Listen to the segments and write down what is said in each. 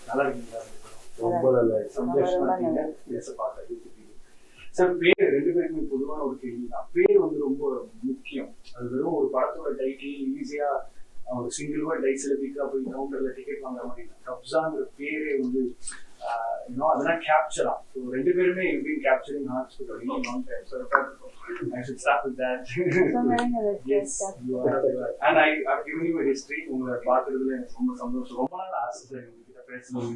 நல்லா இருக்கீங்களா? ரொம்ப நல்லா சந்தோஷமா இருக்கீங்க பேச பார்த்தா. சார் பேர் ரெண்டு பேருக்குமே பொதுவான ஒரு கேள்வி தான். பேர் வந்து ரொம்ப முக்கியம். அது வெறும் ஒரு படத்தோட டைட்டில் ஈஸியா ஒரு சிங்கிள் வேர்ட் டைஸ்ல பிக்கா போய் கவுண்டர்ல டிக்கெட் வாங்குற மாதிரி கப்ஸாங்கிற பேரே வந்து அதெல்லாம் கேப்சரா. ஸோ ரெண்டு பேருமே been capturing hearts for a really long time. So I should start with that. Yes, you are. And I've given you a history. உங்களை பார்க்கறதுல எனக்கு ரொம்ப சந்தோஷம். ரொம்ப நாள் ஆசை சார் உங்ககிட்ட பேசணும்.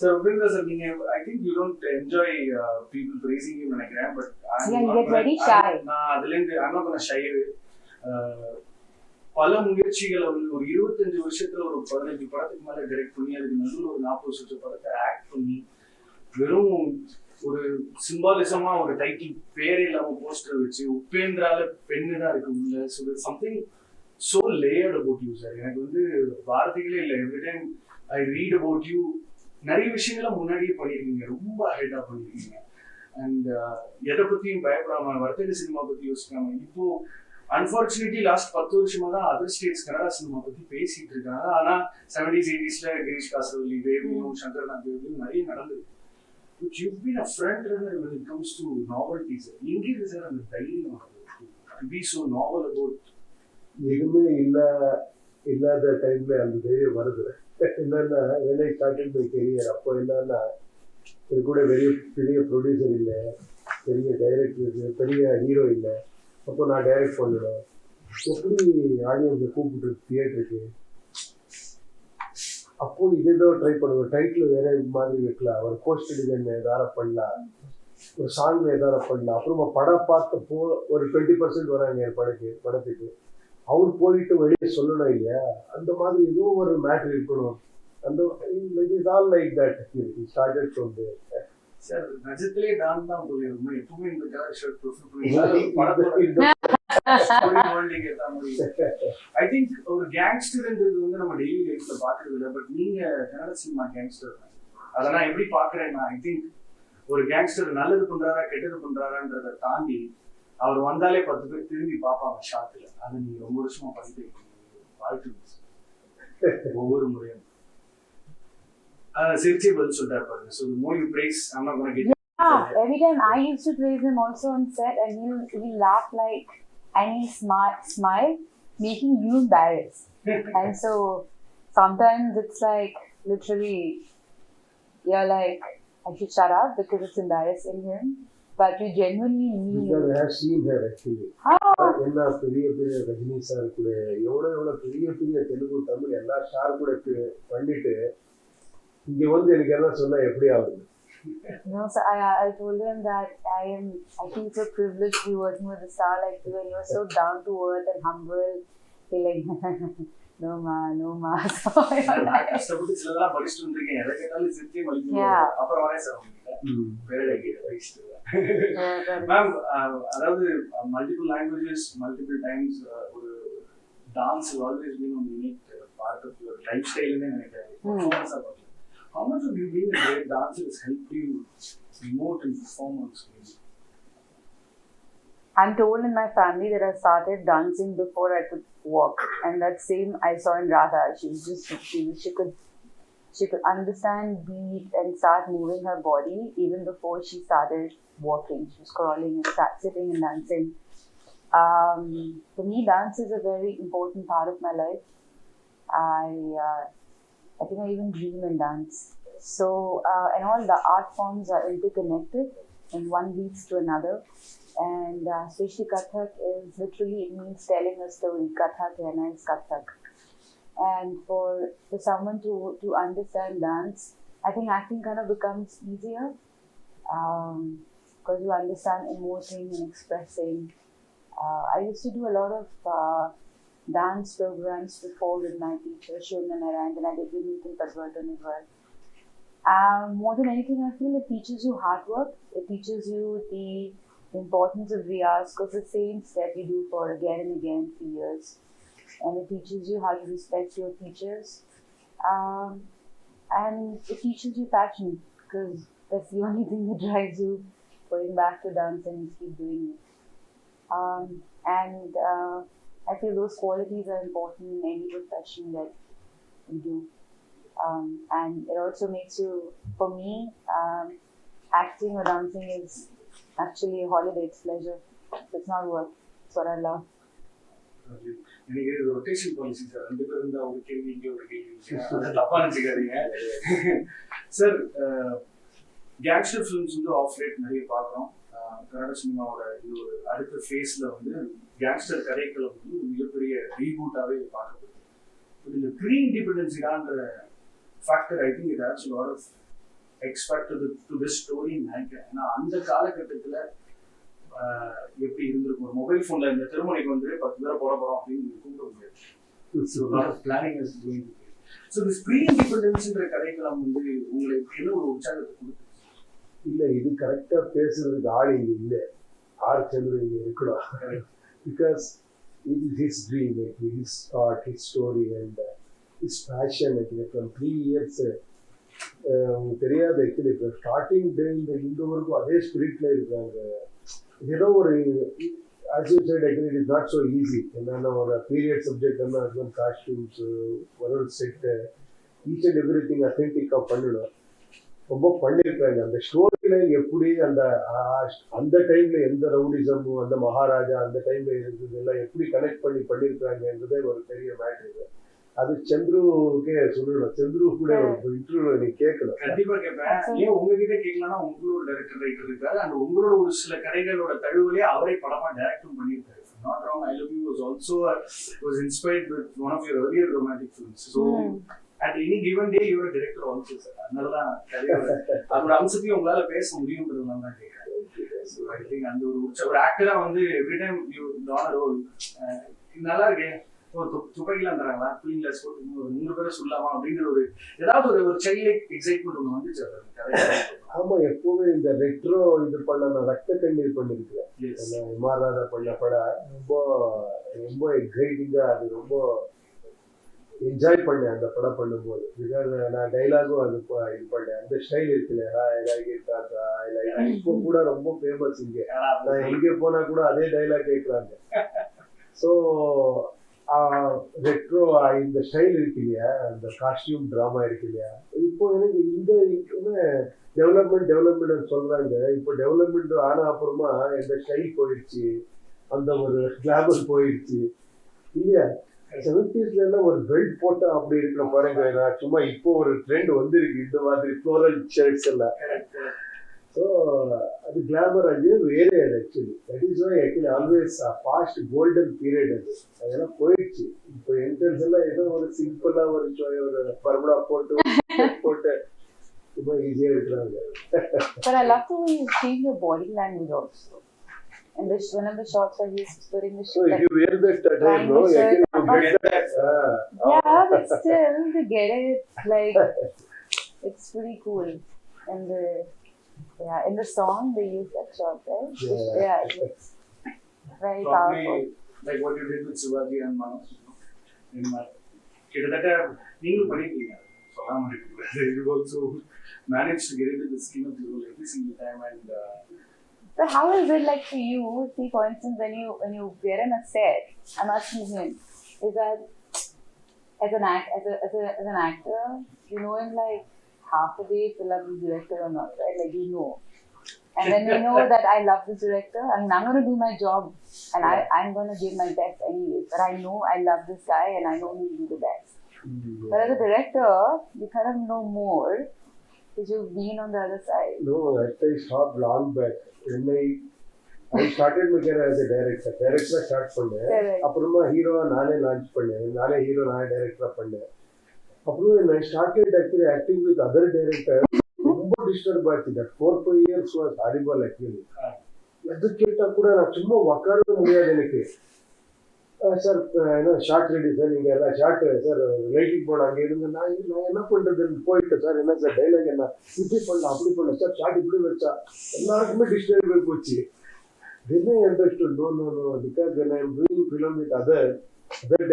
So Upendra sir, I think you don't enjoy people praising you நினைக்கிறேன். But you get very shy. நான் அதுல இருந்து I'm not gonna shy away. பல முயற்சிகள் ஒரு 25 வருஷத்துல ஒரு 15 படத்துக்கு மேல டைரக்ட் பண்ணி அதுக்கு நடுவில் ஒரு 40 வருஷம் படத்தை ஆக்ட் பண்ணி வெறும் ஒரு சிம்பாலிசமா ஒரு டைட்டில் பேரே இல்லாம போஸ்டர் வச்சு உபேந்திரால பெண்ணு தான் இருக்கு உள்ள. So something so layered about you sir. எனக்கு வந்து வார்த்தைகளே இல்லை. Every time I read about you நிறைய விஷயங்களை முன்னாடியே பண்ணியிருக்கீங்க, ரொம்ப ஹெட்டா பண்ணியிருக்கீங்க. அண்ட் எதை பத்தியும் பயப்படாம வர்த்தக சினிமா பத்தி யோசிக்காம இப்போ அன்பார்ச்சுனேட்லி லாஸ்ட் 10 வருஷமா தான் அதர் ஸ்டேட்ஸ் கன்னடா சினிமா பத்தி பேசிட்டு இருக்காங்க. ஆனா 70s 80sல கிரீஷ் காசரவல்லி வேவியும் சங்கர்நாத் வேவியும் நிறைய நடந்தது. But you've been a front runner when it comes to novelties. எங்க இருக்கு சார் அந்த தைரியம் to be so novel about? எதுவுமே இல்லாத டைம்ல அந்த தைரியம் வருது. என்னன்னா when I started my career அப்போ என்னன்னா இது கூட பெரிய ப்ரொடியூசர் இல்லை, பெரிய டைரக்டர், பெரிய ஹீரோ இல்லை. அப்போ நான் டைரக்ட் பண்ணிடுவேன். எப்படி ஆடியன்ஸை கூப்பிட்டு தியேட்டருக்கு அப்போ இதோ ட்ரை பண்ணுவேன். டைட்டில் வேற மாதிரி வைக்கலாம், ஒரு போஸ்ட் டிசைன் எதாவது பண்ணலாம், ஒரு சாங் எதாவது பண்ணலாம். அப்புறமா படம் பார்த்தப்போ ஒரு 20% வராங்க என் படத்துக்கு. அவர் போயிட்டு வெளியே சொல்லணும் இல்லையா, அந்த மாதிரி ஏதோ ஒரு மேட்ரு இருக்கணும். அந்த it's all like that. It started from there. Sir நிஜத்திலே டான் தான் போயிருந்தோம். எப்பவுமே இந்த colour shirt prefer I think ஒரு கேங்ஸ்டர்ன்றது வந்து நம்ம டெய்லி லைஃப்ல பாக்குறது இல்லை. பட் நீங்க கன்னட சினிமா கேங்ஸ்டர் அதெல்லாம் எப்படி பாக்குறேன்னா, ஐ திங்க் ஒரு கேங்ஸ்டர் நல்லது பண்றாரா கெட்டது பண்றாரான்றதை தாண்டி அவர் வந்தாலே 10 பேர் திரும்பி பார்ப்பாங்க ஷாட்ல. அதை நீங்க ரொம்ப வருஷமா பண்ணிட்டு இருக்கீங்க. வாழ்த்து ஒவ்வொரு முறையும் சிரிச்சே பதில் சொல்றாரு பாருங்க. So the more you praise, I'm not gonna get. Yeah, every time I used to praise him also on set, and he'll laugh like, and he'll smile, making you embarrassed. And so sometimes it's like literally, you're like, I should shut up because it's embarrassing him. But you genuinely mean it. I have seen her actually. எல்லா பெரிய Rajini sir கூட எவ்வளோ பெரிய தெலுங்கு தமிழ் எல்லா star கூட பண்ணிட்டு இங்க வந்து எனக்கு என்ன சொன்னா எப்படி ஆகுது? No, so I told him that I think it's a privilege to be working with a star like you, and you're so down to earth and humble. He like no ma. நான் கஷ்டப்பட்டு சிலதெல்லாம் படிச்சுட்டு வந்திருக்கேன். எதை கேட்டாலும் சிரிச்சே மலிக்கு. அப்புறம் வரேன் sir உங்ககிட்ட பேரடை படிச்சுட்டு மேம். அதாவது மல்டிபிள் லாங்குவேஜஸ் மல்டிபிள் டைம்ஸ் ஒரு dance always been one unique part of your life ஸ்டைல்னு நினைக்கிறேன். How much of you being a great dancer has helped you promote and perform on stage? I'm told in my family that I started dancing before I could walk, and that same I saw in Radha. She could understand beat and start moving her body even before she started walking. She was crawling and sitting and dancing. For me, dance is a very important part of my life. I think I even dream and dance. So, and all the art forms are interconnected and one leads to another. And especially Kathak is literally, it means telling a story. Kathak is Kathak. And for someone to understand dance, I think acting kind of becomes easier because you understand emoting and expressing. I used to do a lot of dance programs before with my teacher, Shona Narayan, and I did with Nathan Padwartan as well. More than anything, I feel it teaches you hard work. It teaches you the importance of riyaz, because the same step you do for again and again for years. And it teaches you how to respect your teachers. And it teaches you passion, because that's the only thing that drives you going back to dance and keep doing it. And I feel those qualities are important in any profession that we do. And it also makes you, for me, acting or dancing is actually a holiday, it's pleasure. It's not work. It's what I love. எனக்கு இது rotation policy sir, 2 பேர் இருந்தா ஒரு கேள்வி இங்கே ஒரு கேள்வி, அதை தப்பா நினச்சிக்காதீங்க சார். கேங்ஸ்டர் ஃபிலிம்ஸ் வந்து ஆஃப் லேட் நிறைய பார்க்குறோம். கன்னட சினிமாவோட இது ஒரு அடுத்த ஃபேஸில் வந்து கேங்ஸ்டர் கதைகளை வந்து மிகப்பெரிய ரீபூட்டாகவே பார்க்கப்படுது. பட் இந்த ப்ரீ இண்டிபெண்டன்ஸ் இரான்ற factor I think it has lot of expect to this ஸ்டோரின்னு நினைக்கிறேன். ஏன்னா அந்த காலகட்டத்தில் எப்படி இருந்திருக்கும், ஒரு மொபைல் ஃபோனில் இந்த திருமணிக்கு வந்து 10 பேரை போட போகிறோம் அப்படின்னு கூப்பிட முடியாது. So lot of planning is doing. So this pre இண்டிபெண்டன்ஸ்ன்ற கதைக்களம் வந்து உங்களுக்கு என்ன ஒரு உற்சாகத்தை கொடுத்து? இல்லை, இது கரெக்டாக பேசுறதுக்கு ஆள் இங்கே இல்லை. ஆர் சந்திர இங்கே இருக்கணும். Because it is his dream, his thought, his story and his passion. From 3 years உங்களுக்கு தெரியாது ஆக்சுவலி. இப்போ ஸ்டார்டிங் டே இந்த வரைக்கும் அதே ஸ்பிரிட்ல இருக்காங்க. ஏதோ ஒரு as you said, actually it is not so easy. என்னன்னா ஒரு பீரியட் சப்ஜெக்ட் என்ன இருக்கும், காஸ்டியூம்ஸ், ஒரு set, each and every thing அத்தென்டிக்காக பண்ணணும். ரொம்ப பண்ணியிருக்காங்க. அந்த ஸ்டோரி லைன் எப்படி அந்த டைம்ல எந்த ரவுடிசமும் அந்த மகாராஜா அந்த டைம்ல இருந்தது எல்லாம் எப்படி கனெக்ட் பண்ணியிருக்காங்கன்றதே ஒரு பெரிய மேட்ரு. அது சந்துருக்கே சொல்லணும். சந்துரு கூட ஒரு இன்டர்வியூ நீ கேட்கணும். கண்டிப்பா கேட்பேன். ஏன் உங்ககிட்ட கேட்கலாம்னா உங்களோட டைரக்டர் ரைட்டர் இருக்காரு, அந்த உங்களோட ஒரு சில கதைகளோட தழுவலே அவரே படமா டைரக்டும் பண்ணியிருக்காரு. Not wrong, I Love You was also was inspired with one of your earlier romantic films. So at any given day you are a director also, sir. அதனாலதான் அதோட அம்சத்தையும் உங்களால பேச முடியும்ன்றதுனால தான் கேட்கறேன். So I think அந்த ஒரு ஆக்டரா வந்து every time you don a role நல்லா இருக்கே, துப்பாக்கிலாம் தராங்களா, பிள்ளைங்கள ஒரு 3 பேரை சொல்லலாமா அப்படிங்கிற ஒரு ஏதாவது ஒரு சைல்ட் எக்ஸைட்மெண்ட் ஒன்று வந்துச்சு. ஆமா, எப்பவுமே இந்த ரெட்ரோ இது பண்ண நான் ரத்த கண்ணீர் பண்ணிருக்கேன். மாறாத பண்ண படம் ரொம்ப ரொம்ப எக்ஸைட்டிங்கா, அது ரொம்ப என்ஜாய் பண்ணேன் அந்த படம் பண்ணும்போது. பிகாஸ் நான் டைலாகும் அது இது பண்ணேன். அந்த ஸ்டைல் இருக்குல்ல, இப்போ கூட ரொம்ப ஃபேமஸ் இங்கே. நான் எங்கே போனா கூட அதே டைலாக் கேட்குறாங்க. ஸோ ரெட்ரோ இந்த ஸ்டைல் இருக்கு இல்லையா, அந்த காஸ்டியூம் ட்ராமா இருக்கு இல்லையா, இப்போ எனக்கு இந்த டெவலப்மெண்ட் சொல்றாங்க. இப்போ டெவலப்மெண்ட் ஆன அப்புறமா இந்த ஸ்டைல் போயிடுச்சு, அந்த ஒரு கிளாமர் போயிடுச்சு இல்லையா. 70s எல்லாம் ஒரு பெல்ட் போட்டா அப்படி இருக்கிற பாருங்க. நான் சும்மா இப்போ ஒரு ட்ரெண்ட் வந்துருக்கு இந்த மாதிரி ஃப்ளோரல் ஷர்ட்ஸ் எல்லாம். ஸோ அது கிளாமர், அது வேறே. அது actually that is why actually always past golden period. அதெல்லாம் போயிடுச்சு. இப்போ என்ட்ரன்ஸ் எல்லாம் ஏதோ ஒரு சிம்பிளா ஒரு பர்மடா போட்டு ரொம்ப ஈஸியா இருக்கிறாங்க. But I love the way you change your body language also. And one of the shots where he's wearing the shirt. So if you wear that time, no, you get that. Yeah, but still to get it, like it's pretty cool. And in the song they use that shot, right? Yeah, it's very powerful. Like what you did with Shivaji and Manoj. கிட்டத்தட்ட நீங்களும் பண்ணிருக்கீங்க, சொல்லாம இருக்கீங்க. You also managed to get into the skin of the role every single time. And so how is it like for you? See, for instance, when you wear in a set, I'm asking him, is that as an actor, you know him like half a day to love this director or not, right? Like you know. And then you know that I love this director. I mean, I'm going to do my job and I'm going to give my best anyways. But I know I love this guy and I know he'll do the best. But as a director, you kind of know more because you've been on the other side. No, I stopped long back. When I started my career as a director. Director start பண்ணேன். அப்புறமா ஹீரோவா நானே launch பண்ணேன். நானே hero நானே டைரக்டரா பண்ணேன். அப்புறம் I started actually acting with other directors. ரொம்ப டிஸ்டர்ப் ஆச்சு. That 4-5 years was horrible actually. எது கேட்டா கூட நான் சும்மா உட்காரவே முடியாது எனக்கு. சார் என்ன ஷார்ட் ரெடி சார், நீங்கள் எல்லாம் ஷார்ட் சார் ரைட்டிங் போட அங்கே இருந்து நான் என்ன பண்ணுறதுன்னு போயிட்டேன் சார். என்ன சார் டைலாக் என்ன இப்படி பண்ணலாம் அப்படி பண்ணல சார், ஷார்ட் இப்படி வச்சா எல்லாருக்குமே டிஸ்டர்ப் ஆகி போச்சு. என்ன interest no because when I am doing film with other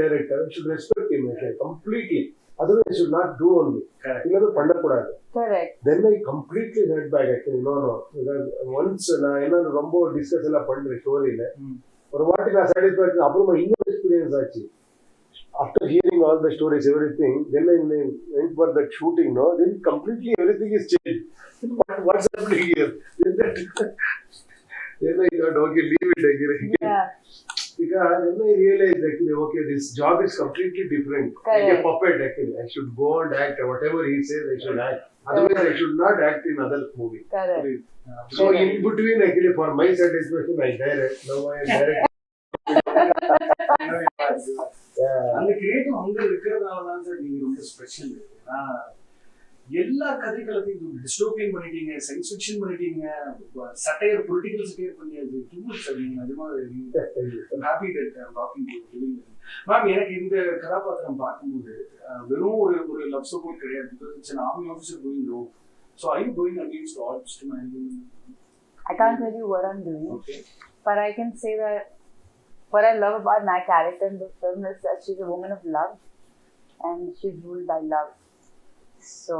director, I should respect him completely. Otherwise I should not do only. இல்லவே பண்ணக்கூடாது. Then I completely head back actually. No because once நான் என்ன ரொம்ப discuss எல்லாம் பண்றேன் ஸ்டோரியில, ஒரு வாட்டி நான் சாட்டிஸ்ஃபேக்ஷன் அப்புறமா இன்னும் experience actually. After hearing all the stories, everything, then I went for that shooting, no? Then completely everything is changed. What's happening here? Then I thought, okay, leave it again. Yeah. Because then I realized actually, okay, this job is completely different. Like a puppet actually. I should go and act. Whatever he says, I should act. Otherwise, I should not act in other movie. Correct. So in between, actually, for my satisfaction, I direct. Now I am direct. அந்த creative அங்க இருக்கிறதுனால தான் sir நீங்க ரொம்ப special. எல்லா கதைகளத்தையும் dystopian பண்ணிட்டீங்க, science fiction பண்ணிட்டீங்க, satire political satire பண்ணியாச்சு. டூ சார் நீங்க நிஜமா happy that talking to you. Ma'am, எனக்கு இந்த கதாபாத்திரம் பார்க்கும்போது வெறும் ஒரு லவ் சப்போர்ட் கிடையாது. Because it's an army officer going rogue. So are you going against odds to my I can't tell you what I'm doing. Okay. But I can say that what I love about my character in the film is that she's a woman of love and she's ruled by love. So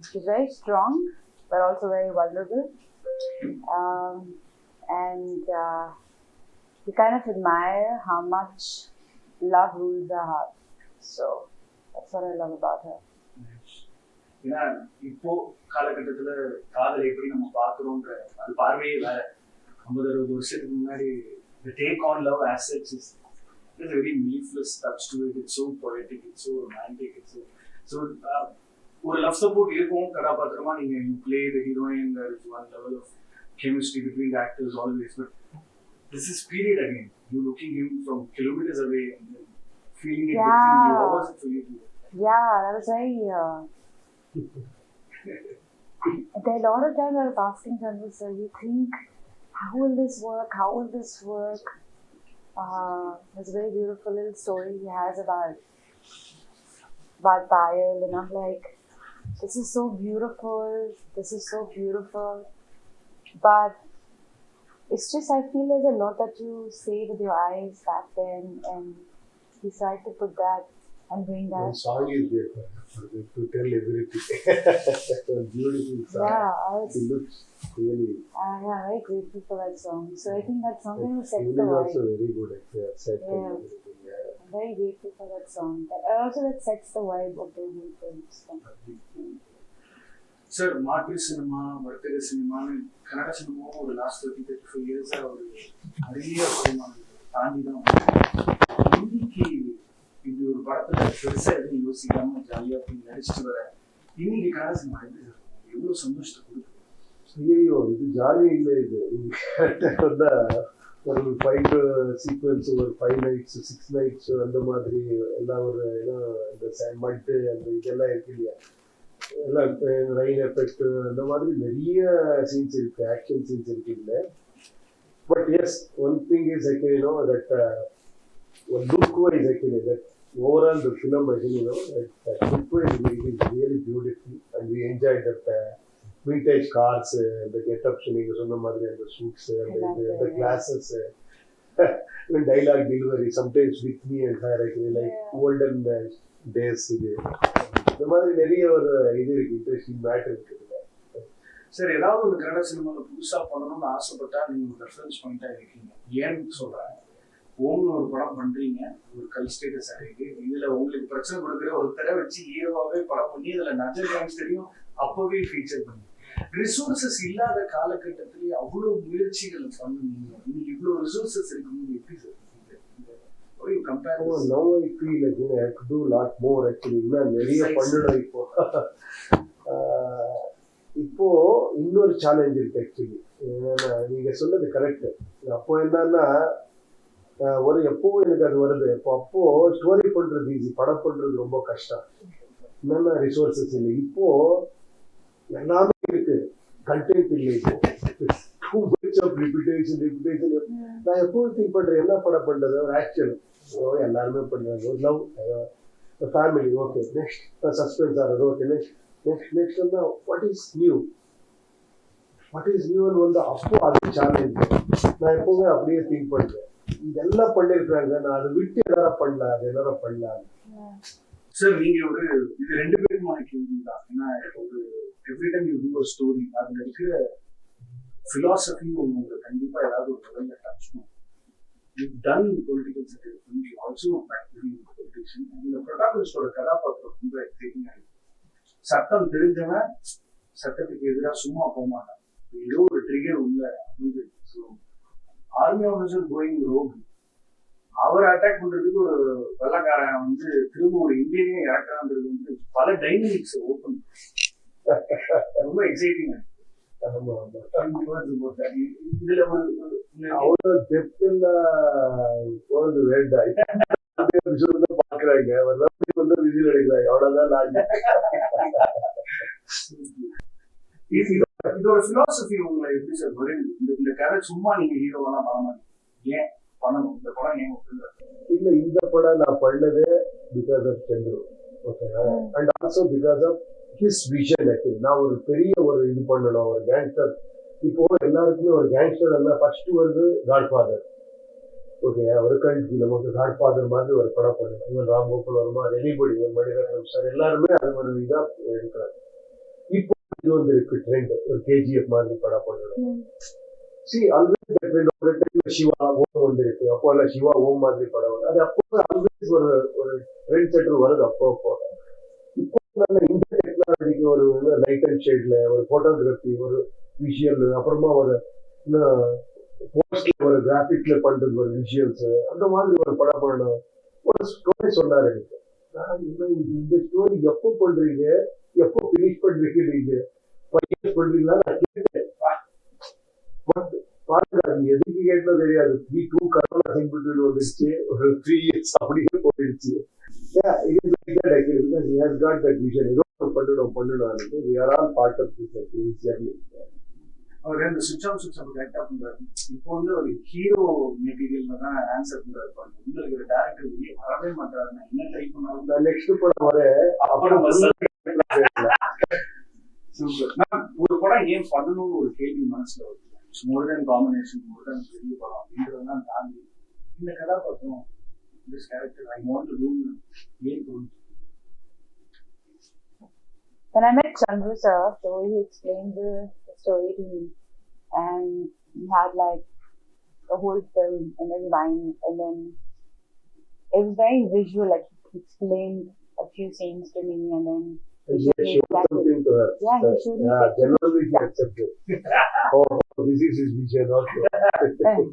she's very strong but also very vulnerable. And you kind of admire how much love rules her heart. So that's what I love about her. ஏன்னா இப்போ காலகட்டத்துல காதலை எப்படி நம்ம பாக்குறோம்ன்ற அது பார்வையே வேற. 50-60 வருஷத்துக்கு முன்னாடி the take on love as such is there's a very mellifluous touch to it. It's so poetic, it's so romantic, it's so ஒரு லவ் சப்போர்ட் இருக்கும் கதாபாத்திரமா. நீங்க you play the heroine, there is one level of chemistry between the actors always, but this is period again. You looking him from kilometers away and then feeling it within you. How was it for you? Yeah, that was very there are a lot of times I was asking Chandru sir, you think, how will this work? How will this work? There's a very beautiful little story he has about Payal, and I'm like, this is so beautiful, this is so beautiful. But it's just, I feel there's a lot that you say with your eyes back then, and he tried to put that and bring that. One song is there to tell everything. A beautiful song. Yeah, it looks really. I'm very grateful for that song. So I think that song will set the the vibe. also very good actually. Set Yeah. and everything. Yeah. I'm very grateful for that song. Also, that sets the vibe of the whole film. Sir, மாற்று cinema, வர்த்தக சினிமான்னு கன்னட சினிமாவும் ஒரு last 30-35 இயர்ஸா ஒரு நிறைய பரிமாணங்களை தாண்டி தான் இன்னைக்கு இப்படி ஒரு படத்துல பெருசா எதுவும் யோசிக்காம ஜாலியா போய் நடிச்சுட்டு வர இன்னைக்கு கன்னட சினிமா எப்படி சார் எவ்வளவு சந்தோஷத்தை கொடுக்குது? ஐயோ, இது ஜாலி இல்லை. இது கரெக்டாக வந்தா ஒரு 5 சீக்வன்ஸ், ஒரு 5 nights 6 nights அந்த மாதிரி எல்லாம் ஒரு இந்த மட்டு அந்த இதெல்லாம் இருக்கு இல்லையா, எல்லாம் ரெயின் எஃபெக்ட் அந்த மாதிரி நிறைய சீன்ஸ் இருக்கு, ஆக்ஷன் சீன்ஸ் இருக்கு இல்லை. But yes, one thing is actually that one look wise actually that overall the film actually that look wise it is really beautiful and we enjoyed that vintage cars, the get-ups நீங்க சொன்ன மாதிரி அந்த suits and the glasses, even dialogue delivery sometimes with me and her actually like olden days. இது இந்த மாதிரி நிறைய ஒரு இது இருக்கு, இன்ட்ரெஸ்டிங் மேட்டர் இருக்குது. சார், ஏதாவது ஒரு கன்னட சினிமாவில் புதுசா பண்ணணும்னு ஆசைப்பட்டா நீங்க ஒரு ரெஃபரன்ஸ் பாயிண்டா இருக்கீங்க. ஏன்னு சொல்றேன், ஓம்னு ஒரு படம் பண்றீங்க, ஒரு கல் ஸ்டேட்டஸ் ஆகிருக்கு. இதுல உங்களுக்கு பிரச்சனை கொடுக்குற ஒருத்தரை வச்சு ஹீரோவாவே படம் பண்ணி இதுல நஜர் கேங்ஸ்டரையும் அப்பவே ஃபீச்சர் பண்ணி ரிசோர்சஸ் இல்லாத காலகட்டத்திலேயே அவ்வளவு முயற்சிகள் பண்ணுவீங்க. இன்னைக்கு இவ்வளவு ரிசோர்சஸ் இருக்கும்போது எப்படி sir compare? Now I feel like I have to do a lot more actually. நிறைய பண்ணணும் இப்போ. இப்போ இன்னொரு சேலஞ்ச் இருக்கு ஆக்சுவலி. நீங்க சொன்னது கரெக்ட். அப்போ என்னன்னா ஒரு எப்பவும் எனக்கு அது வருது. அப்போ ஸ்டோரி பண்றது ஈஸி, படம் பண்றது ரொம்ப கஷ்டம். என்னன்னா ரிசோர்சஸ் இல்லை. இப்போ எல்லாமே இருக்கு, கண்டென்ட் இல்லை. இப்போ டூ மச் ஆஃப் ரிப்பிட்டேஷன். நான் எப்பவும் திங்க் பண்றேன், என்ன படம் பண்றது, ஒரு ஆக்ஷன் எல்லாருமே பண்றாங்க, ஒரு love, family, okay, next suspense ஆகிறது, ஓகே, நெக்ஸ்ட் வந்து வாட் இஸ் நியூன்னு வந்து அப்போ அது சேலஞ்ச். நான் எப்பவுமே அப்படியே திங்க் பண்றேன், இதெல்லாம் பண்ணிருக்காங்க, நான் அதை விட்டு எல்லாரும் பண்ணலாம், அது எல்லாரும் பண்ணலாம். சார், நீங்க ஒரு இது 2 பேருமான கேள்வி தான். ஏன்னா ஒரு every time you do a story, அதுல இருக்கிற பிலாசபி உங்களுக்கு கண்டிப்பா ஏதாவது ஒரு லெவல்ல டச் பண்ணும். you've done political satire films, you also practically a politician. இந்த ப்ரொட்டாகனிஸ்டோட கதாபாத்திரம் ரொம்ப எக்ஸைட்டிங் ஆயிடுச்சு. சட்டம் தெரிஞ்சவன் சட்டத்துக்கு எதிராக சும்மா போக மாட்டான். ஏதோ ஒரு ட்ரிகர் உள்ள வந்து so army officer going rogue அவரை அட்டாக் பண்றதுக்கு ஒரு வெள்ளக்காரன் வந்து திரும்ப ஒரு இந்தியனே இறக்குறான்றது வந்து பல டைனமிக்ஸ் ஓப்பன் ரொம்ப எக்ஸைட்டிங். இதுல ஒரு அவ்வளவு டெப்த்ல போறது வேண்டாம். பாக்குறாங்க வந்து விசில் அடிக்கிறாங்க, அவ்வளவுதான் லாஜிக். இதோட பிலாசபி உங்களை எப்படி சார் வருது? இந்த கதை சும்மா நீங்க ஹீரோவெல்லாம் பண்ண மாட்டீங்க, ஏன் பண்ணணும் இந்த படம்? ஏன் இல்ல, இந்த படம் நான் பண்ணது because of Chandru, okay, and also because of his vision. நான் ஒரு பெரிய ஒரு இது பண்ணணும், ஒரு கேங்ஸ்டர். இப்போ எல்லாருக்குமே ஒரு கேங்ஸ்டர் எல்லாம் ஃபர்ஸ்ட் வந்து காட்ஃபாதர், ஓகே, ஒரு கல்ட் ஃபிலிம், ஒரு காட்ஃபாதர் மாதிரி ஒரு படம் பண்ணணும். இவன் ராம் கோபால் வர்மா, எனிபடி, ஒரு மணிரத்னம் சார், எல்லாருமே அது ஒரு இதா எடுக்கிறாங்க. இப்போ இது வந்து இருக்கு ட்ரெண்ட், ஒரு கேஜிஎஃப் மாதிரி படம் பண்ணணும். Always trend. சிவா ஓம் வந்து இருக்கு, அப்போ எல்லாம் சிவா ஓம் மாதிரி படம் வருது. அது அப்போ ஆல்வேஸ் ஒரு ட்ரெண்ட் செட்டர் வருது அப்போ. இப்போ இந்த டெக்னாலஜிக்கு ஒரு லைட் அண்ட் ஷேட்ல ஒரு போட்டோகிராஃபி, ஒரு விஷுவல், அப்புறமா ஒரு போஸ்ட்ல ஒரு கிராபிக்ல பண்றது, ஒரு விஷுவல்ஸ், அந்த மாதிரி ஒரு படம் பண்ணணும். ஒரு ஸ்டோரி சொன்னாரு எனக்கு. இந்த ஸ்டோரி எப்போ பண்றீங்க, எப்போ பினிஷ் பண்றீங்க, நீங்க பண்றீங்களா நான் கேட்டேன். பாருங்க, அது எதுக்கு கேட்டோ தெரியாது. 2 கரோனா சிம்பிள் வந்துருச்சு, ஒரு 3 years அப்படியே போயிடுச்சு. அவர் அந்த சுவிட்ச் ஆஃப் கரெக்டா பண்றாரு. இப்போ வந்து ஒரு ஹீரோ மெட்டீரியல்ல தான் ஆன்சர் பண்றாரு. உங்களுக்கு ஒரு டேரக்டர் வெளியே வரவே மாட்டாரு. நான் என்ன ட்ரை பண்ணாலும் நெக்ஸ்ட் படம் வர அப்புறம் ஒரு படம் ஏன் பண்ணணும்னு ஒரு கேள்வி மனசுல வருது. மோர் தென் காம்பினேஷன், மோர் தென் பெரிய படம் அப்படின்றதெல்லாம் தாண்டி இந்த கதாபாத்திரம், this character I want to do ஏன் தோணுது? When I met Chandru sir, so he explained the story to me, and he had like the whole film and then line, and then it was very visual. Like he explained a few scenes to me, and then he showed me exactly. Yeah, he showed me. Yeah, generally he accepted. Oh, this is his vision also.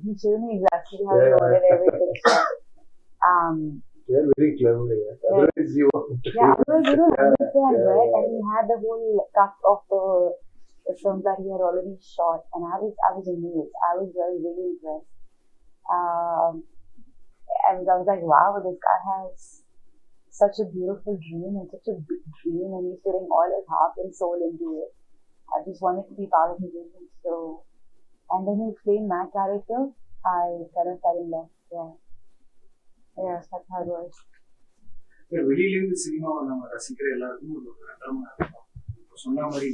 He showed me exactly how he wanted everything. They are very clever. Otherwise, you otherwise you don't understand, right? And he had the whole cut of the film that he had already shot, and I was amazed. I was really impressed. And I was like, wow, this guy has such a beautiful dream and such a big dream, and he's putting all his heart and soul into it. I just wanted to be part of his vision. So, and then he explained my character. I kind of fell in love. Yes, that's how it was. வெளியிலிருந்து சினிமாவை நம்ம ரசிக்கிற எல்லாருக்கும் ஒரு கட்டமா இருக்கும். சொன்ன மாதிரி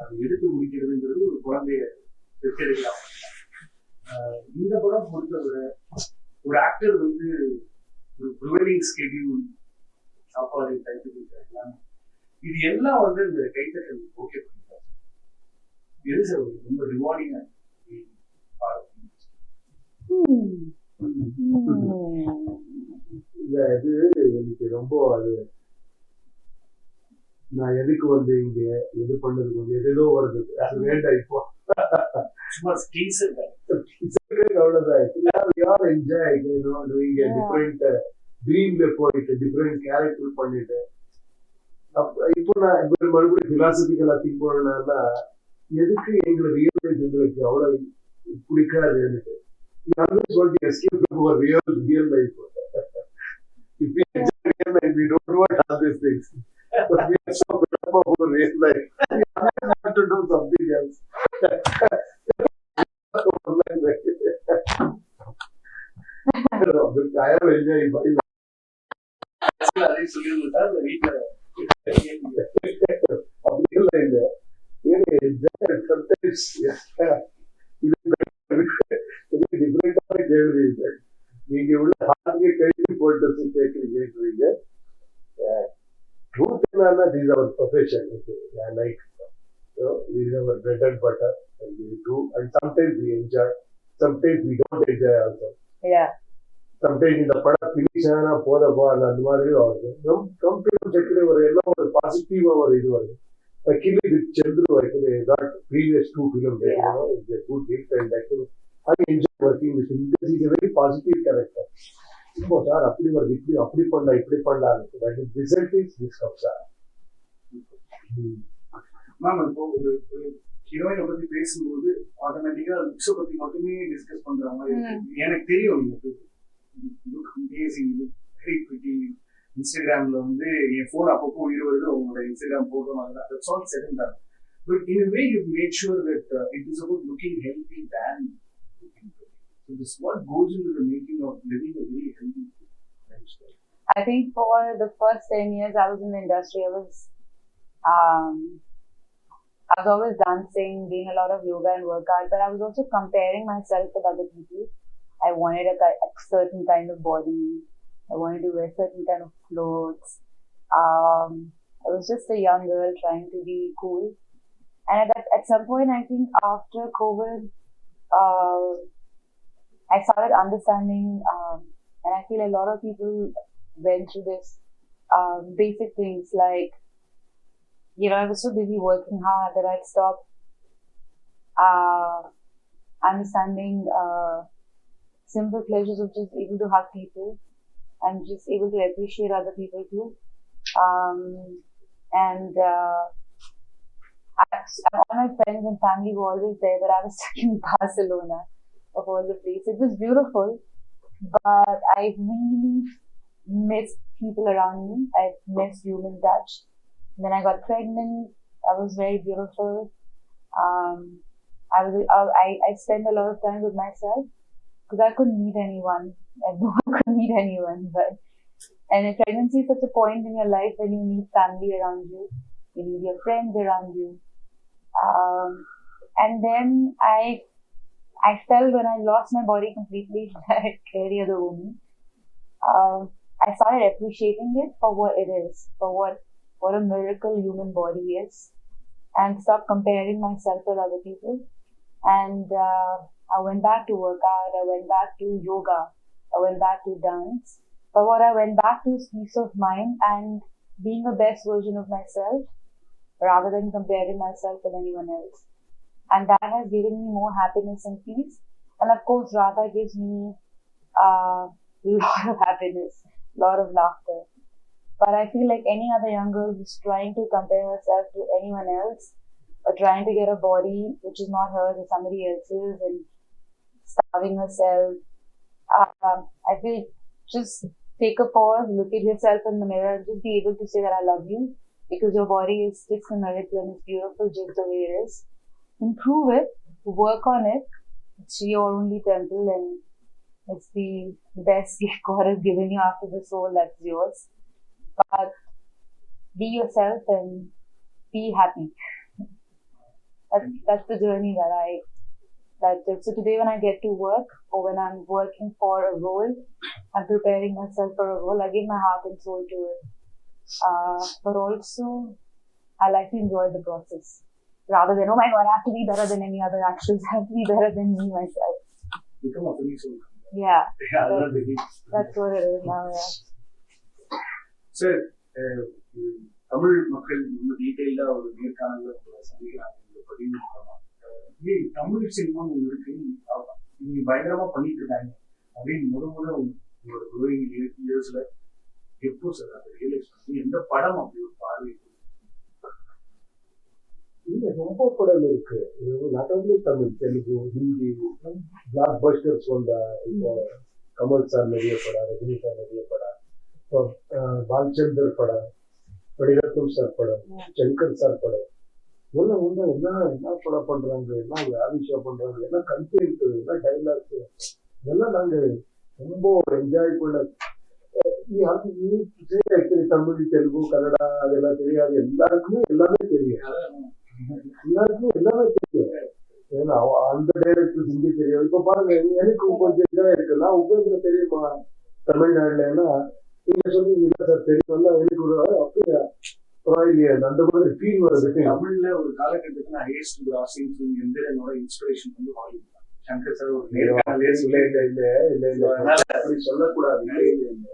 அது எடுத்து முடிக்கிறதுங்கிறது ஒரு குழந்தைய பெற்றெடுக்கலாம். இந்த படம் பொறுத்தவரை ஒரு ஆக்டர் வந்து ஒரு ப்ரிவைலிங் ஸ்கெடியூல், சாப்பாடு, டைட்டில், இது எல்லாம் வந்து இந்த கைத்தட்டல் ஓகே பண்ணிட்டாங்க. எது சார் ரொம்ப ரிவார்டிங்கா இல்ல, இது எனக்கு ரொம்ப அது நான் எதுக்கு வந்து இங்க எது பண்ணதுக்கு வந்து எதோ வருது, அது வேண்டாம். இப்போ அவ்வளவுதான் என்ஜாய் டூயிங் டிஃபரெண்ட் ட்ரீம்ல போயிட்டு டிஃபரெண்ட் கேரக்டர் பண்ணிட்டு. இப்போ நான் இப்போ மறுபடியும் பிலாசபிக்கலா திங்க் பண்ணனா எதுக்கு எங்களை ரியலைஸ் எங்களுக்கு அவ்வளவு பிடிக்காது. எனக்கு we always want to escape from our real life. If we enjoy real life, we don't want all these things. But we are so proud of our real life. We want to do something else. I have enjoyed my life. டிஃபரெண்டான கேள்வி இல்லை. நீங்க உள்ள ஹார்ட்லயே கைது போட்டு கேட்குறீங்க. Truth என்னன்னா, this is our profession. Like, this is our bread and butter, and we do, and sometimes we enjoy, sometimes we don't enjoy also. Yeah. Sometimes இந்த படம் ஃபினிஷ் ஆனா போதப்பா அந்த மாதிரியும் ஆகுது. கம்ப்ளீட் செக்ல ஒரு எல்லாம் ஒரு பாசிட்டிவா ஒரு இது வருது. Luckily with Chandru, I think I got previous 2 films. It's a good hit, and actually I enjoy working with him because he's a very positive character. இப்போ சார் அப்படி வருது, அப்படி பண்ணலாம், இப்படி பண்ணலாம். That is result is this Kabzaa. Ma'am இப்போ ஒரு ஹீரோயினை பத்தி பேசும்போது ஆட்டோமேட்டிக்கா லுக்ஸை பத்தி மட்டுமே டிஸ்கஸ் பண்ற மாதிரி எனக்கு தெரியும். இன்ஸ்டாகிராம்ல வந்து என் போன் அப்பப்போ உயிர் வருது, உங்களோட Instagram photo that's all said and done. But in a way you've made sure that it is about looking healthy than looking good. So this is what goes into the making of living a very healthy lifestyle. I think for the first 10 years I was in the industry, I was always dancing, doing a lot of yoga and workout, but I was also comparing myself with other people. I wanted a certain kind of body. I wanted to wear certain kind of clothes. I was just a young girl trying to be cool. And at some point, I think after COVID, I started understanding, and I feel a lot of people went through this basic things like, I was so busy working hard that I'd stopped understanding simple pleasures of just able to hug people and just able to appreciate other people too. All my friends and family were always there, but I was stuck in Barcelona of all the places. It was beautiful, but I really missed people around me. I missed human touch. And then I got pregnant. I was very beautiful. I spent a lot of time with myself because I couldn't meet anyone. No one could meet anyone. And pregnancy is such a point in your life when you need family around you. You need your friends around you. And then I felt when I lost my body completely, like every other woman, I started appreciating it for what it is, for what a miracle human body is, and stopped comparing myself with other people. And I went back to workout, I went back to yoga, I went back to dance. But what I went back to is peace of mind and being the best version of myself rather than comparing myself with anyone else. And that has given me more happiness and peace. And of course, Radha gives me a lot of happiness, a lot of laughter. But I feel like any other young girl who's trying to compare herself to anyone else or trying to get a body which is not hers or somebody else's and starving herself, I feel just take a pause, look at yourself in the mirror and just be able to say that I love you because your body is just a miracle and it's beautiful just the way it is. Improve it, work on it. It's your only temple and it's the best gift God has given you after the soul that's yours. But be yourself and be happy. That's the journey so today when I get to work or when I'm working for a role, I'm preparing myself for a role, I give my heart and soul to it. But also, I like to enjoy the process. Rather than, oh my God, I have to be better than any other actress, I have to be better than me myself. Become a free soul. Yeah. That's what it is now, yeah. Sir, Tamil மக்கள் ரொம்ப டீட்டெயிலா ஒரு நேர்காணல சந்திக்கிறாங்க இந்த பதிவு மூலமா. Tamil cinema ஒன்று இருக்கு, நீங்க பயங்கரமா பண்ணிட்டு இருக்காங்க அப்படின்னு முதல்ல உங்களோட க்ரோயிங் இயர்ஸ்ல எப்போ சார் அதை ரியலைஸ் பண்ணி எந்த படம் அப்படி ஒரு பார்வை? இல்லை, ரொம்ப படம் இருக்கு. Not only Tamil, Telugu, Hindi blockbusters வந்தா. இப்போ கமல் சார் நிறைய படம், ரஜினி சார் நிறைய படம், இப்போ பாலச்சந்தர் படம், மணிரத்னம் சார் படம், சங்கர் சார் படம், இதெல்லாம் வந்து என்ன படம் பண்றாங்க, என்ன ஆவிஷா பண்றாங்க, என்ன கண்டென்ட், என்ன டைலாக்ஸ், இதெல்லாம் நாங்க ரொம்ப என்ஜாய் பண்ண. தமிழ், தெலுங்கு, கன்னடா அதெல்லாம் தெரியாது, எல்லாருக்குமே எல்லாமே தெரியும். ஏன்னா அந்த டைரக்டர் ஹிந்தி தெரியும். இப்ப பாருங்க, எனக்கு கொஞ்சம் இதா இருக்குன்னா உங்களுக்கு தெரியுமா தமிழ்நாடுலன்னா நீங்க சொல்லுவீங்க சார் தெரியும்ல, எனக்கு ஒரு அப்படியா பரவாயில்லையே அந்த மாதிரி ஃபீல் வருது. தமிழ்ல ஒரு காலகட்டத்துல ஹையஸ்ட் கிராசிங் ஃபிலிம் எந்திரனோட இன்ஸ்பிரேஷன் வந்து ஹாலிவுட். சங்கர் சார் ஒரு இல்ல நேர்காணலே இல்ல இல்ல இல்ல இல்ல அதனால அப்படி சொல்லக்கூடாது. இல்ல இல்ல இல்ல,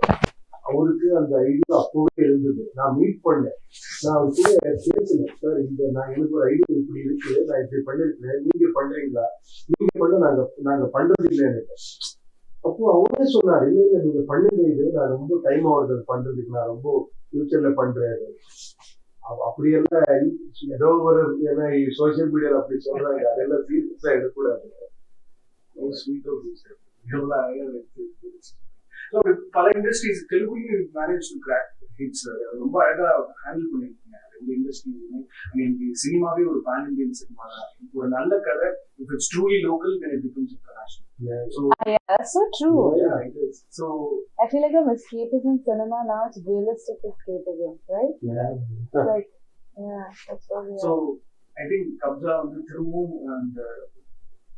அவருக்கு அந்த ஐடியா அப்பவே இருந்தது. நான் மீட் பண்ணேன், நான் அவர் கூட பேசினேன். சார் இந்த நான் எனக்கு ஒரு ஐடியா இப்படி இருக்கு, நான் இப்படி பண்ணிருக்கேன், நீங்க பண்றீங்களா? நீங்க பண்ண நாங்க பண்றது இல்லைன்னு. அப்போ அவரே சொன்னார், இல்ல இல்ல நீங்க பண்ணுங்க, இது நான் ரொம்ப டைம் ஆகுது பண்றதுக்கு, நான் ரொம்ப ஃபியூச்சர்ல பண்றேன். அப்படியெல்லாம் ஏதோ ஒரு ஏன்னா சோசியல் மீடியால அப்படி சொல்றாங்க, அதெல்லாம் சீரியஸா எடுக்கக்கூடாது. Sweet of you sir. எவ்வளவு அழகா இருக்கு. பல இண்டஸ்ட்ரீஸ் தெலுங்குலையும் மேனேஜ் டு கிராக் ஹிட்ஸ். ரொம்ப அழகா ஹேண்டில் பண்ணிருக்கீங்க ரெண்டு இண்டஸ்ட்ரியுமே. எனக்கு சினிமாவே ஒரு பேன் இண்டியன் சினிமா தான். ஒரு நல்ல கதை, if it's truly local then it becomes international. So Yeah, that's so true. yeah, it is. So I feel like I'm escapism cinema now. It's realistic escapism, right? Yeah. It's like, yeah, that's what we are. so I think கப்ஸா வந்து திரும்பவும் அந்த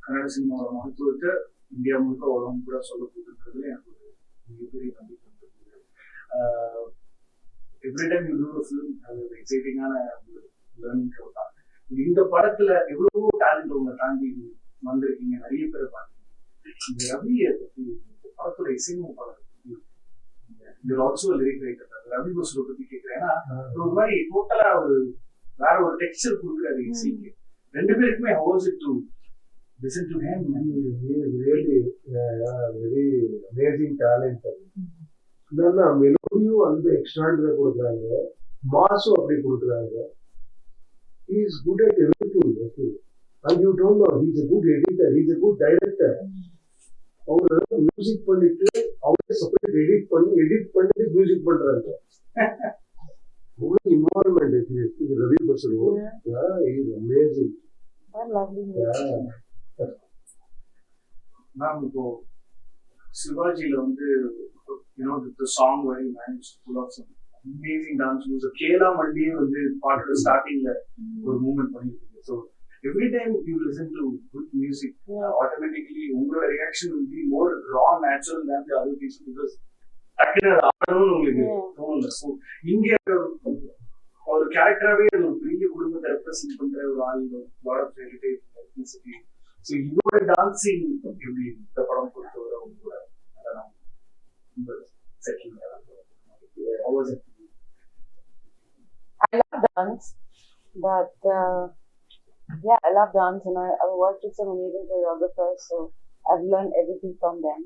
கன்னட சினிமாவோட மகத்துவத்தை India முழுக்க உலகம் கூட சொல்ல போட்டுருக்கிறதுல எனக்கு ஒரு மிகப்பெரிய நம்பிக்கை இருக்குது. Every time you do a film அது ஒரு எக்ஸைட்டிங்கான லேர்னிங் கர்வ் தான். இந்த படத்துல எவ்வளவோ டேலண்ட் உங்களை தாண்டி வந்திருக்கீங்க, நிறைய பேரை பார்த்தீங்க. இந்த ரவியை பத்தி படத்தோட இசையமைப்பாளர் your also lyric writer Ravi Basrur பத்தி கேட்கிறேன். ஏன்னா ஒரு மாதிரி டோட்டலா ஒரு வேற ஒரு டெக்ஸ்சர் கொடுக்குறாரு இசைக்கு. ரெண்டு பேருக்குமே how was it to listen to him? Really very amazing talent. இதெல்லாம் மெலோடியும் அந்த எக்ஸ்ட்ராடனரியா கொடுக்குறாங்க, மாஸும் அப்படி கொடுக்குறாங்க. He is good at everything. Okay. And you don't know, he is a good editor, he is a good director. அவரு music பண்ணிட்டு அவரே separate edit பண்ணிட்டு music பண்றாங்க. இன்வால்மெண்ட் இருக்கு Ravi Basrur. Is amazing. Ma'am இப்போ சிவாஜில வந்து the song where he managed to pull off some amazing dance moves. கேலா மண்டியே வந்து பாட்டோட ஸ்டார்டிங்ல ஒரு மூவ்மெண்ட் பண்ணிருக்கீங்க. So every time you listen to good music, automatically உங்களோட reaction will be more raw, natural than the other people because டக்குனு ஆடணும்னு உங்களுக்கு தோணல. So இங்க ஒரு கேரக்டராகவே அது ஒரு பெரிய குடும்பத்தை ரெப்ரசென்ட் பண்ற ஒரு ஆள், lot of heritage, ethnicity. So இதோட டான்சிங் எப்படி இந்த படம் பொறுத்தவரை உங்களோட அதெல்லாம் setting I love dance, but yeah, I love dance, and I've worked with some amazing choreographers, so I've learned everything from them.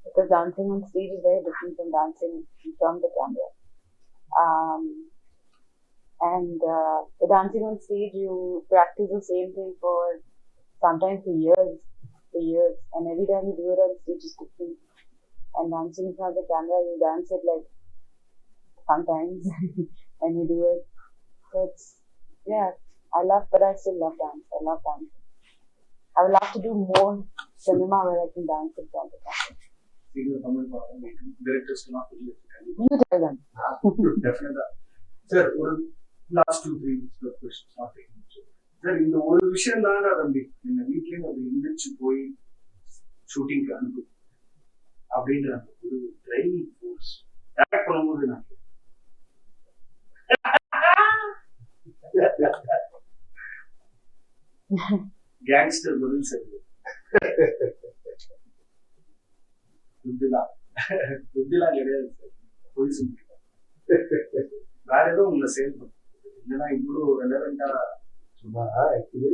Because dancing on stage is very different from dancing from the camera. And the dancing on stage, you practice the same thing for sometimes for years, and every time you do it on stage is different. And dancing in front of the camera, you dance it like sometimes, and you do it. So it's, yeah, but I still love dance. I love dancing. I would love to do more cinema where I can dance in front of the camera. You tell them. Definitely. Sir, last 2-3 questions. Sir, இந்த ஒரு விஷயம் தான் தம்பி என்ன வீட்லயும் அப்படி எந்திரிச்சு போய் ஷூட்டிங்க்கு அனுப்பு அப்படின்ற ஒரு டிரைவிங் ஃபோர்ஸ் டேரக்ட் பண்ணும்போது நான் கேங்ஸ்டர் பதில் சார் புத்திலாம் கிடையாது சார், போய் சொல்லிருக்கேன். வேற ஏதோ உங்களை செயல்படும் இல்லைன்னா இவ்வளோ ரெலவெண்டா சும்மா actually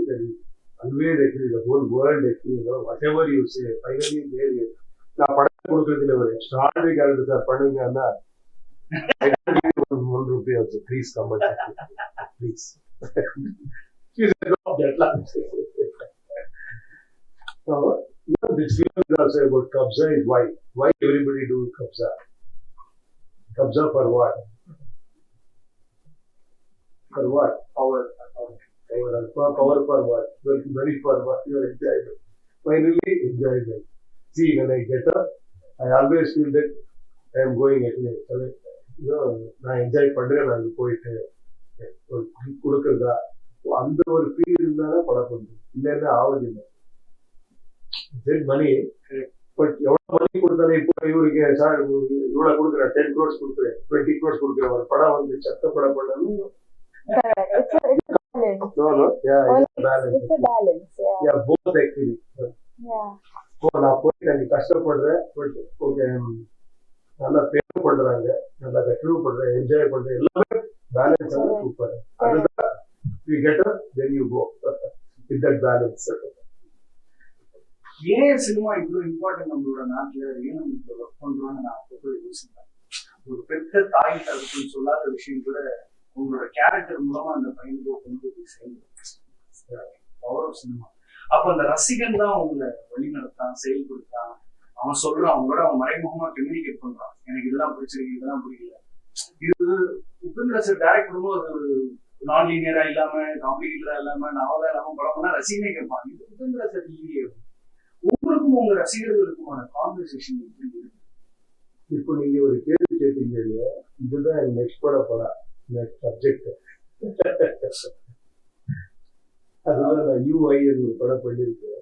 always actually the whole world actually whatever you say finally there is. நான் படம் கொடுக்கறதுல ஒரு எக்ஸ்ட்ராடனரி கேரக்டர் சார் பண்ணுங்கன்னா ₹1 also please come and please. So this film is also about Kabzaa. Is why everybody do Kabzaa. Kabzaa for what? For what? Power for what? Very for what? Your enjoyment. Finally, enjoyment. See, when I get up, I always feel that I am going at night. நான் enjoy பண்றேன், நான் போயிட்டு கொடுக்கறதா அந்த ஒரு feel இருந்தாலும் படம் பண்ணுறேன், இல்லைன்னா ஆகுது இல்லை. மணி பட் எவ்வளவு மணி கொடுத்தாலும் இப்போ இவருக்கு சார் இவ்வளவு கொடுக்குறேன், 10 crores கொடுக்குறேன், 20 crores கொடுக்குறேன், ஒரு படம் வந்து சத்த படம் பண்ணாலும் It's a balance. no, yeah, it's a balance. It's a balance. Yeah. Yeah, both actually. Yeah. நான் போயிட்டு அங்கே கஷ்டப்படுறேன், பட் ஓகே நல்லா பேர் பண்றாங்க, நல்லா கஷ்டமும் பண்றேன், என்ஜாய் பண்றேன், எல்லாமே பேலன்ஸ் ஆக சூப்பர். அதுதான் you get up, then you go with that balance. ஏன் சினிமா இவ்வளவு இம்பார்ட்டன்ட் நம்மளோட நாட்டுல, ஏன் நம்ம இவ்வளவு ஒர்க் பண்றோம்னு நான் அப்போ யோசிப்பேன். ஒரு பெத்த தாய் தரப்புன்னு சொல்லாத விஷயம் கூட உங்களோட கேரக்டர் மூலமா அந்த பையனுக்கு கொண்டு போய் சேர்ந்து பவர் ஆஃப் சினிமா. அப்ப அந்த ரசிகன் தான் அவங்களை வழி நடத்தான், செயல்படுத்தான். அவன் சொல்றான், அவங்களோட அவன் மறைமுகமா கம்யூனிகேட் பண்றான், எனக்கு இதெல்லாம் பிடிச்சிருக்கு, இதெல்லாம் பிடிக்கல. இது உபேந்திரா சார் டைரக்ட் பண்ணும்போது அது ஒரு நான் லீனியரா இல்லாம, காம்ப்ளிகேட்டடா இல்லாம, நாவலா இல்லாம படம்னா ரசிகனே கேட்பான். இது உபேந்திரா சார் இல்லையே. உங்களுக்கும் உங்க ரசிகர்களுக்குமான கான்வர்சேஷன் எப்படி இருக்கு? இப்போ நீங்க ஒரு கேள்வி கேட்டீங்க இல்லையா, இதுதான் நெக்ஸ்ட் படம் நெக்ஸ்ட் சப்ஜெக்ட். அதுதான் நான் யூஐ ஒரு படம் பண்ணிருக்கேன்.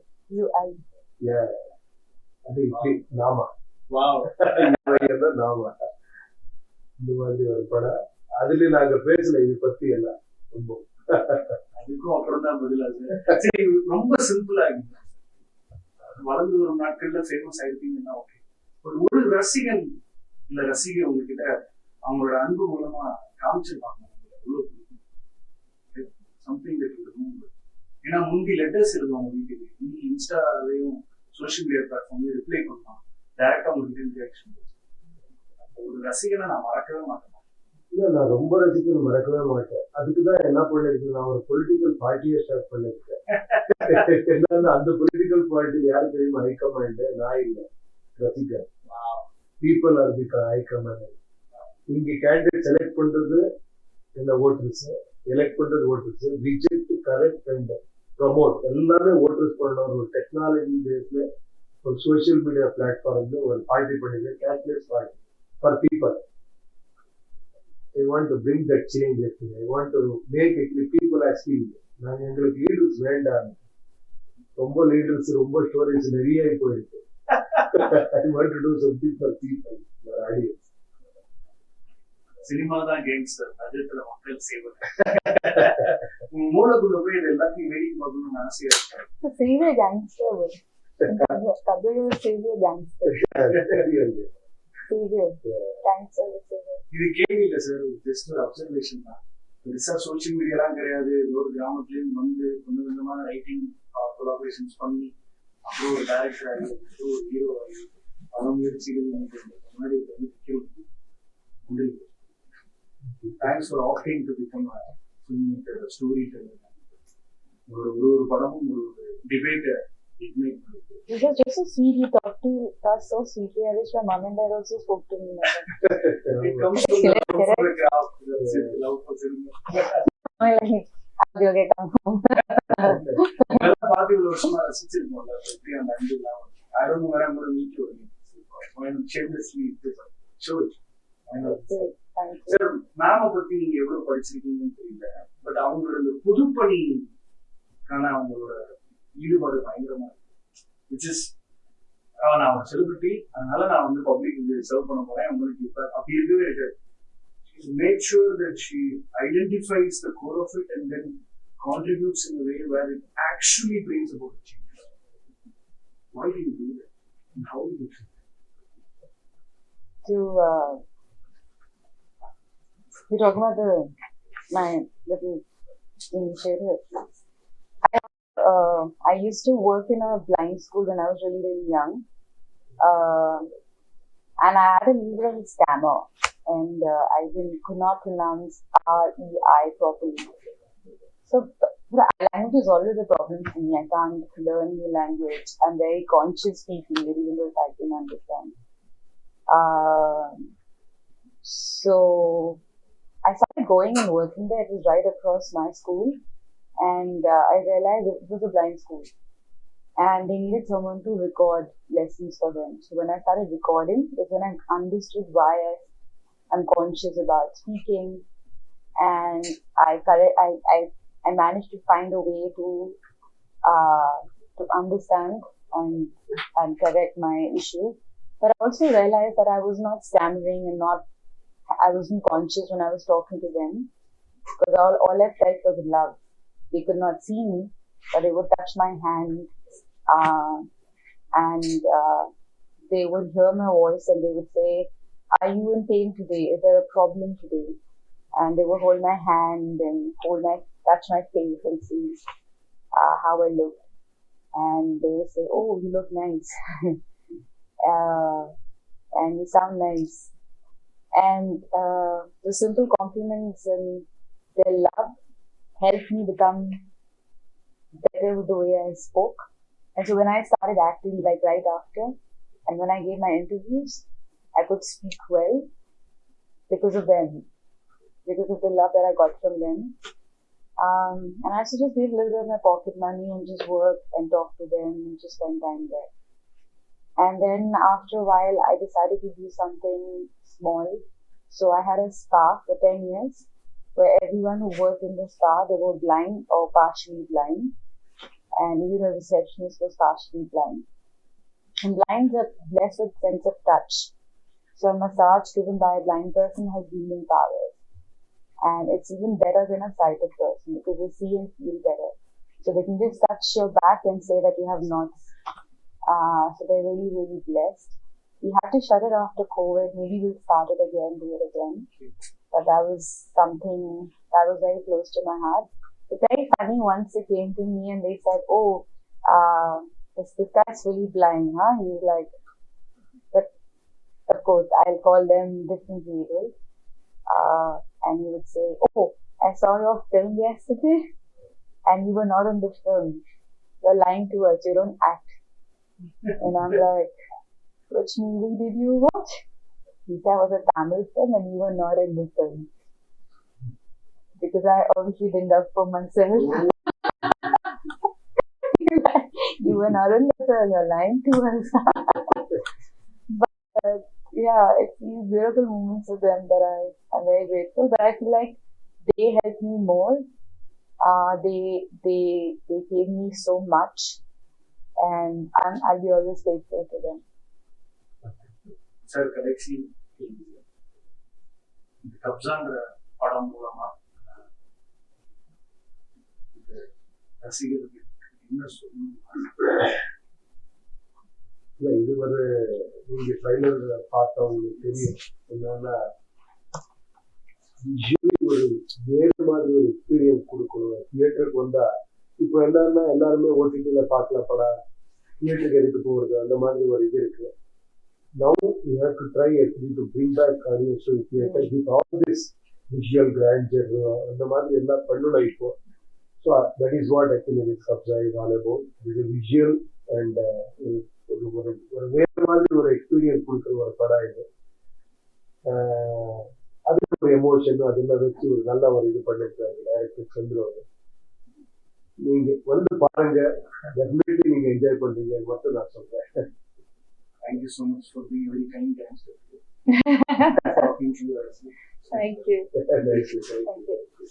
அது இப்படி நாமா நாமா இந்த மாதிரி ஒரு படம். அதுல நாங்க பேசல இது பத்தி எல்லாம் ரொம்ப. அதுக்கும் அப்புறம் தான் பதிலாக சரி, ரொம்ப சிம்பிளா இருக்கு. வளர்ந்து வரும் நாட்கள்ல ஃபேமஸ் ஆயிருப்பீங்கன்னா ஓகே. ஒரு ரசிகன் இல்ல ரசிகை உங்ககிட்ட அவங்களோட அன்பு மூலமா காமிச்சிருப்பாங்க சம்திங். ஏன்னா முந்தி லெட்டர்ஸ் எழுதுவாங்க வீட்டுக்கு, இன்னைக்கு இன்ஸ்டாலையும் சோசியல் மீடியா பிளாட்ஃபார்ம்லயும் ரிப்ளை பண்ணுவாங்க, டைரக்டா உங்களுக்கு ரியாக்ஷன். ஒரு ரசிகனை நான் மறக்கவே மாட்டேன். இல்ல, நான் ரொம்ப ரசிகனை மறக்கவே மாட்டேன். அதுக்குதான் என்ன பண்ணிருக்கு, நான் ஒரு பொலிட்டிக்கல் பார்ட்டியை ஸ்டார்ட் பண்ணிருக்கேன். என்னன்னா அந்த பொலிட்டிக்கல் பார்ட்டி யாரு தெரியுமா? ஹைகமாண்ட். நான் இல்லை, ரசிகர். People are the high command. இங்க கேண்டிடேட் செலக்ட் பண்றது இந்த ஓட்டர்ஸ், எலெக்ட் பண்றது voters, reject, correct and promote எல்லாமே ஓட்டர்ஸ் பண்ணணும். ஒரு டெக்னாலஜி பேஸ்ல ஒரு சோசியல் மீடியா பிளாட்ஃபார்ம்ல ஒரு பார்ட்டி பண்ணிருக்கேன், cashless party for people. I want to bring that change actually. I want to make actually people asking. நான் எங்களுக்கு லீடர்ஸ் வேண்டாம், ரொம்ப லீடர்ஸ் ரொம்ப ஸ்டோரிஸ் நிறைய போயிருக்கு. I want to do something for people, for audience. Cinema தான் gangster, அஜத்துல மக்கள் சேவை. மூலக்குள்ள போய் இது எல்லாத்தையும் வேடிக்கை பார்க்கணும்னு ஆசையா இருக்கு. Favorite gangster was Kabzaa Shriya gangster. இது கேள்வி இல்ல சார், ஜஸ்ட் ஒரு அப்சர்வேஷன் தான். பெருசா சோசியல் மீடியாலாம் கிடையாது. ஒரு கிராமத்துலயும் வந்து கொஞ்சம் கொஞ்சமா ரைட்டிங் கொலாபரேஷன்ஸ் பண்ணி அப்புறம் ஒரு டைரக்டர் ஆகி ஒரு ஹீரோ ஆகி பல முயற்சிகள் முன்னாடி வந்து thanks for opting to become story teller. ஒரு படமும் ஒரு debate ignite. It was just so sweet. You talked to us so sweetly. I wish my mom and dad also spoke to me. It comes from the love for the craft. That's it, love for cinema. Okay, come home. இதெல்லாம் பார்த்து இவ்வளவு வருஷமா ரசிச்சிருக்கோம்ல, எப்படி அந்த அன்பு இல்லாம. I don't know where I'm going to meet you again. Why not shamelessly show it? Sir, மேம பத்தி நீங்க எவ்வளவு படிச்சிருக்கீங்கன்னு தெரியல, பட் அவங்களோட இந்த பொதுப்பணிக்கான அவங்களோட ஈடுபாடு பயங்கரமா இருக்கு. விச் இஸ் நான் ஒரு செலிபிரிட்டி, அதனால நான் வந்து பப்ளிக் சர்வ் பண்ண போறேன் உங்களுக்கு இப்ப அப்படி இருக்கவே இருக்காது. Make sure that she identifies the core of it and then contributes in a way where it actually brings about a change. Why do you do that? And how do you do that? You're talking about my little initiative. I used to work in a blind school when I was really, really young. And I had a little bit of a stammer. And I could not pronounce R-E-I properly. So the language is always a problem for me. I can't learn new language. I'm very conscious speaking it, even though I can understand. So I started going and working there. It was right across my school. And I realized it was a blind school. And they needed someone to record lessons for them. So when I started recording, is when I understood why I'm conscious about speaking. And I managed to find a way to understand and correct my issue. But I also realized that I was not stammering and I wasn't conscious when I was talking to them. Because all I felt was love. They could not see me, but they would touch my hand. and they would hear my voice and they would say, "Are you in pain today? Is there a problem today?" And they would hold my hand and touch my face and see how I look. And they would say, "Oh, you look nice." And you sound nice. And the simple compliments and their love helped me become better with the way I spoke. And so when I started acting, like right after, and when I gave my interviews, I could speak well because of them, because of the love that I got from them. And I used to just give a little bit of my pocket money and just work and talk to them and just spend time there. And then after a while, I decided to do something small. So I had a spa for 10 years where everyone who worked in the spa, they were blind or partially blind. And even the receptionist was partially blind. And blinds are blessed with sense of touch. So a massage given by a blind person has healing powers. And it's even better than a sighted person because they see and feel better. So they can just touch your back and say that you have knots. So they're really, really blessed. We had to shut it after COVID. Maybe we'll start it again, do it again. But that was something that was very close to my heart. It's very funny, once they came to me and they said, "Oh, this guy's really blind, huh?" He's like, but of course, I'll call them different labels. And he would say, "Oh, I saw your film yesterday and you were not in the film. You're lying to us, you don't act." And I'm like, "Which movie did you watch?" He said, "I was a Tamil film and you were not in the film." Because I obviously didn't up for myself. You were not in the film, you're lying to us. But yeah, it's these beautiful moments with them that I'm very grateful. But I feel like they helped me more. They gave me so much. And I'll be always grateful to them. Sir, கடைசி கப்சாங்கிற படம் மூலமா ரசிகர்களுக்கு என்ன சொல்லணும்? இல்லை, இது ஒரு நீங்க ட்ரைலர் பார்த்தவங்களுக்கு தெரியும். என்னன்னா ஒரு வேறு மாதிரி ஒரு எக்ஸ்பீரியன்ஸ் கொடுக்கணும். தியேட்டருக்கு வந்தா இப்போ என்னன்னா எல்லாருமே ஓடிடியில பார்க்கலாம் படம், தியேட்டருக்கு எடுத்து போகிறது அந்த மாதிரி ஒரு இது இருக்கு. Now we have to try actually to bring back audience to theater with all this visual grandeur அந்த மாதிரி எல்லாம் பண்ணணும் இப்போ. So that is what actually this Kabzaa is all about. It is a visual and ஒரு வேறு மாதிரி ஒரு experience கொடுக்குற ஒரு படம் இது. அது ஒரு எமோஷன் அதெல்லாம் வச்சு ஒரு நல்ல ஒரு இது பண்ணிருக்காங்க டைரக்டர் சந்திரன். நீங்க வந்து பாருங்க, டெஃபினெட்லி நீங்க என்ஜாய் பண்றீங்க மட்டும் நான் சொல்றேன். Thank you so much for being very kind and talking to us. Thank you. Thank you. Thank you.